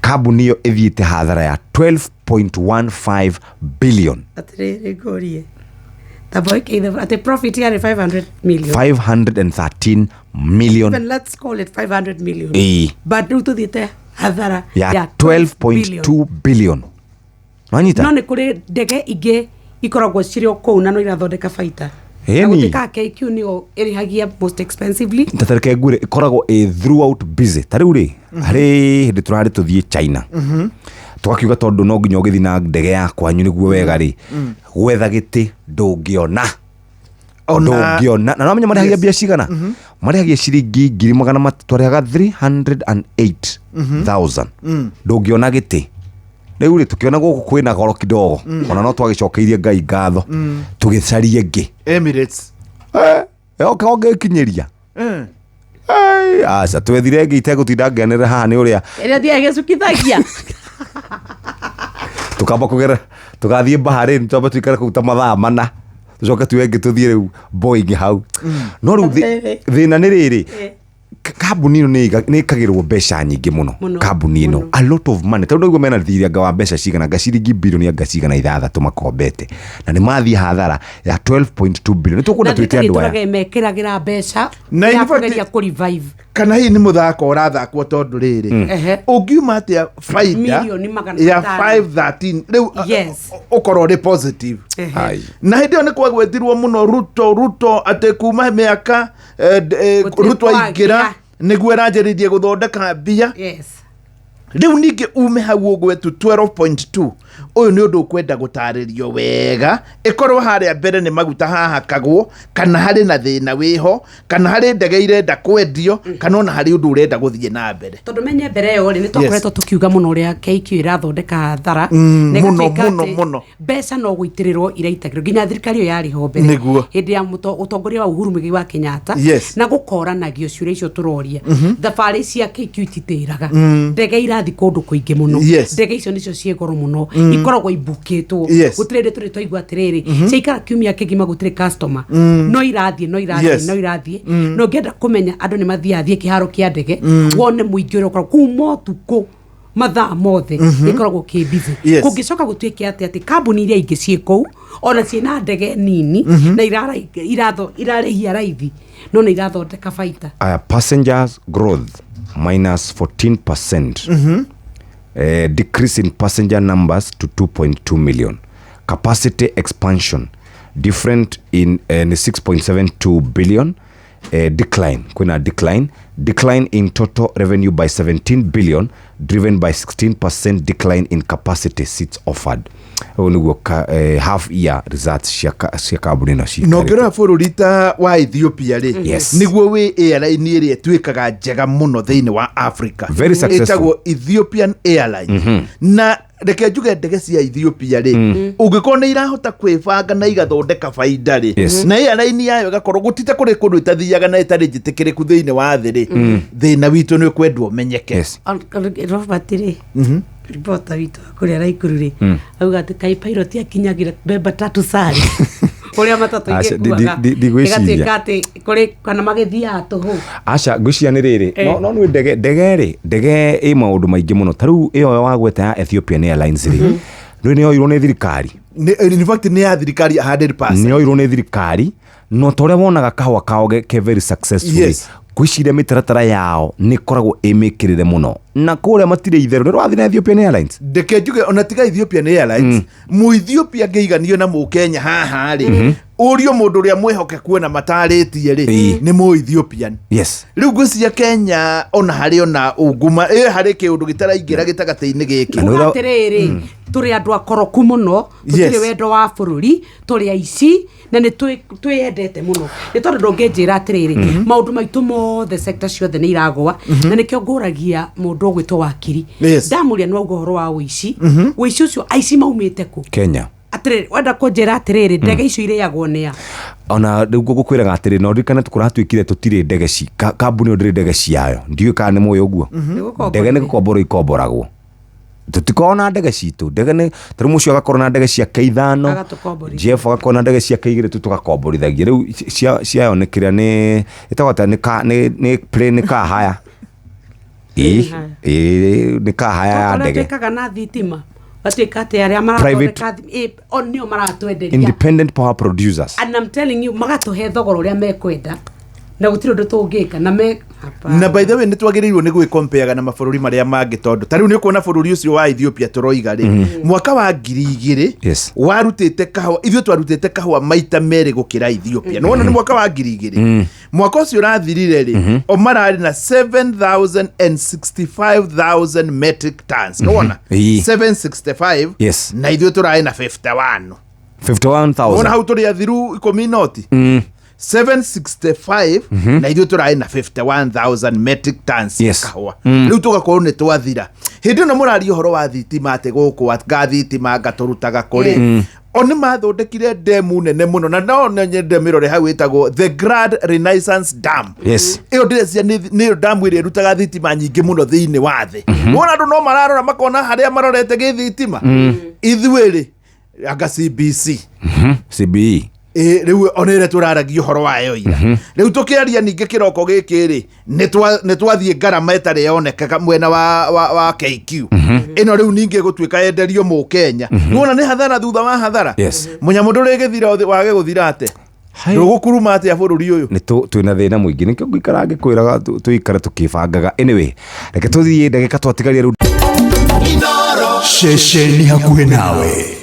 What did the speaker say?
kambuni iyo ithiite hathara ya 12.15 billion. Atiriri gorie taboike either at a profit here 500 million 513 million. Even let's call it 500 million. But riu tuthiite hathara ya 12.2 billion. Manyita no ni kuri ndege ingi ikoragwo cirio kou na no irathondeka baita. Gutika KQ nio irihagia most expensively. Tatareke ngure ikoragwo throughout busy. Tariu ri hari hindi turari tuthie China. Twakiuga tondu no nginya ugithi na ndege ya kwanyu niguo wega ri gwetha giti ndungiona na namenya marihagia bia cigana marihagia ciringi 308,000 ndungiona giti. Riu ri tukiona guku kwina goro kidogo ona no twagicokeirie Ngai ngatho tugicarie ngi Emirates oke kinyeria asa twethire ngi itegutinda ngenera haha ni uria ere thia gicukithagia tukamba kugera tugathie bahari twamba tuikara kuta mathaa mana tucoke tuenge tuthie riu Boeing hau no riu thina ni riri kambuni ino ni kagirwo mbeca nyingi muno kambuni ino a lot of money tondu niguo mena thiria ngawa mbeca cigana ngaciringi bilioni ya ngacigana 6 makombete na ni mathie hathara ya 12.2 billion tukunda twite andu aya mekiragira mbeca na yakugeria ku revive kana hii ni muthako urathakwo tondu riri ungiuma atia faida ya 513 riu ukorwo ri positive na hindi yo ni kwagwetirwo muno Ruto ate kuma miaka Ruto aingira niguo ranjiririe guthondeka mbia. Riu ningi ume hau ugwetu 12.2 uyu ni undu kwenda gutaririo wega ikorwo haria mbere ni maguta hahakagwo kana hari na thina wiho kana hari ndege irenda kwendio kana ona hari undu urenda guthie na mbere tondu menye mbere yo ri ni twakoretwo tukiuga muno ria KQ irathondeka hathara muno mbeca no guitirirwo iraitagirwo nginya thirikari yo yari ho mbere hindi ya utongoria wa Uhuru Muigai wa Kenyatta na gukoranagio ciuria icio turoria thabari cia KQ ititiraga ndege irathi kundu kuingi muno ndege icio nicio cie goro muno ikoragwo ibukitwo gutirende turi twaigua atiriri ciikara kiumia kigima gutire customer no irathie no ngenda kumenya andu ni mathiathie kiharo kia ndege wone muingi ukoragwo kuma tuko mathaa mothe ikoragwo ki busy kungicoka gutuike ati kambuni iria ingi cie kou ona ciina ndege nini na irarehia raithi no ni irathondeka baita. Passengers growth minus 14%. Decrease in passenger numbers to 2.2 million. Capacity expansion different in 6.72 billion. Decline in total revenue by 17 billion driven by 16% decline in capacity seats offered. Oniguo half year results cia kambuni na cia no ngira bururi ta wa Ethiopia ri niguo we airline iri twikaga njega muno thiini wa Africa very successful etagwo Ethiopian Airline na reke njuge ndege cia Ethiopia ri ungikona ni irahota kwibanga na igathondeka baida ri na airline yayo gakorwo gutite kuri kundu itathiaga na itari jitikiriku thiini wa thi ri thina witu ni kwendwo menyeke Robert ri ripota witu kuri araikuru ri auga ati kai pilot yakinyagira beba tatu sari kuria matatu digwiciria ati kuri kana magithia tuhu aca ngwiciria ni riri no ni ndege i maundu maingi muno taru iyo wagweta ya Ethiopian Airlines ri ni yoirwo ni thirikari in fact ni ya thirikari 100% ni yoirwo ni thirikari no tore wonaga kahwa kao ke very successful kwiciria mitaratara yao ni koragwo imikirire muno na kuria matire itheru ni rwathi na Ethiopian Airlines ndeke njuge ona tiga Ethiopian Airlines mu Ethiopia ngeiganio na mu Kenya haha ri urio mundu ria mwihoke kuona mataritie ri ni mu Ethiopian riu ngwiciria Kenya ona hari ona unguma hari kiundu gitaraingira gitagati-ini giki atiriri turi andu akoroku muno tutire wendo wa bururi turi aici na ni twiyendete muno ni tondu ndungijira atiriri maundu maitu mothe sector ciothe ni iragwa na nikio nguragia mundu gwitwo wakiri ndamuria no uhoro wa uici uici ucio aici maumite ku Kenya atiriri wenda kunjira atiriri ndege icio ireyagwo nia ona riu gukwiraga atiriri no rikane tukuratwikire tutire ndege ci kambuni ndire ndege ciayo ndiu kana ni moyo uguo ndege ni gukombora ikomboragwo tutikona ndege citu ndege ni tari mucio agakorwo na ndege cia K5 Jeff agakorwo na ndege cia K2 tugakomborithagia riu ciayo ni kiria ni itagota ni plane ka haya nĩ kahaya ya ndege twĩkaga na thitima atuĩka atĩ arĩa marathondeka nĩo maratwenderia independent power producers, and I'm telling you magatũhe thogora ũrĩa mekwenda na gũtirĩ ũndũ tũngĩka na by the way nĩ twagĩrĩirwo nĩ gwĩkompeaga na mabũrũri marĩa mangĩ tondũ ta rĩu nĩ kuona bũrũri ũcio wa Ethiopia tũroiga rĩ mwaka wa 2000 warutĩte kahũa, ithuĩ twarutĩte kahũa maita merĩ gũkĩra Ethiopia. Nĩ wona nĩ mwaka wa 2000 mwaka ũcio ũrathirire rĩ o mararĩ na 7,065,000 metric tons. Nĩ wona 765 na ithuĩ tũrarĩ na 51,000. Wona hau tũrĩ athiru 10 noti 765 na ithuĩ tũrarĩ na 51,000 metric tons kahũa. Rĩu tũgakorwo nĩ twathira. Hĩndĩ ĩno mũraria ũhoro wa thitima atĩ gũkũ gathitima gatũrutaga kũrĩ o nĩ mathondekire ndemu nene mũno na no ndemĩrore hau ĩtagwo the Grand Renaissance Dam. Ĩyo ndĩrecia nĩyo damu ĩrĩa ĩrutaga thitima nyingĩ mũno thĩinĩ wa thĩ. Wona andũ no mararora makona harĩa marorete gĩthitima ithuĩ rĩ anga CBC CBE rĩu onere tũraragia ũhoro wayo ira rĩu tũkĩaria ningĩ kĩroko gĩkĩ rĩ nĩ twathiĩ ngarama ĩtarĩ yonekaga mwena wa KQ ĩno rĩu ningĩ gũtuĩka yenderio Mũkenya. Nĩwona nĩ hathara thutha wa hathara. Mũnyamũ ndũrĩ gĩthira wage gũthira atĩ ndũgũkuruma atĩa bũrũri ũyũ. Nĩ twĩna thĩna mũingĩ nĩkĩo ngũikara ngĩkwĩraga tũikare tũkĩbangaga. Anyway reke tũthiĩ ndagĩka twatigaria rĩu ceceni hakuhĩ nawe.